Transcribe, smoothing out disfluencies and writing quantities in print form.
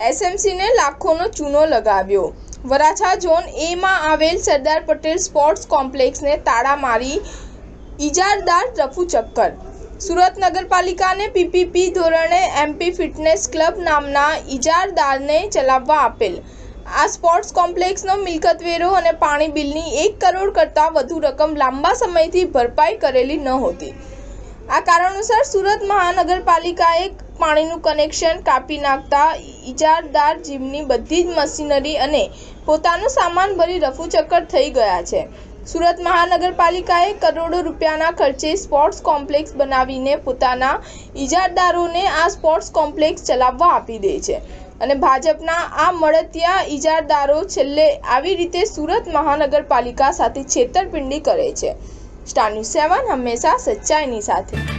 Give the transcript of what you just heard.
એસએમસીને લાખોનો ચૂનો લગાવ્યો। વરાછા ઝોન એમાં આવેલ સરદાર પટેલ સ્પોર્ટ્સ કોમ્પ્લેક્સને તાળા મારી ઇજારદાર રફુચક્કર। સુરત નગરપાલિકાને પીપીપી ધોરણે એમપી ફિટનેસ ક્લબ નામના ઇજારદારને ચલાવવા આપેલ આ સ્પોર્ટ્સ કોમ્પ્લેક્સનો મિલકત વેરો અને પાણી બિલની 1 કરોડ કરતાં વધુ રકમ લાંબા સમયથી ભરપાઈ કરેલી નહોતી। આ કારણોસર સુરત મહાનગરપાલિકાએ પાણીનું કનેક્શન કાપી નાખતા ઇજારદાર જીમની બધી જ મશીનરી અને પોતાનો સામાન ભરી રફુચક્કર થઈ ગયા છે। સુરત મહાનગરપાલિકાએ કરોડો રૂપિયાના ખર્ચે સ્પોર્ટ્સ કોમ્પ્લેક્સ બનાવીને પોતાના ઇજારદારોને આ સ્પોર્ટ્સ કોમ્પ્લેક્સ ચલાવવા આપી દે છે અને ભાજપના આ મળતિયા ઇજારદારો છેલ્લે આવી રીતે સુરત મહાનગરપાલિકા સાથે છેતરપિંડી કરે છે। સ્ટાર ન્યૂઝ 7 હંમેશા સચ્ચાઈની સાથે।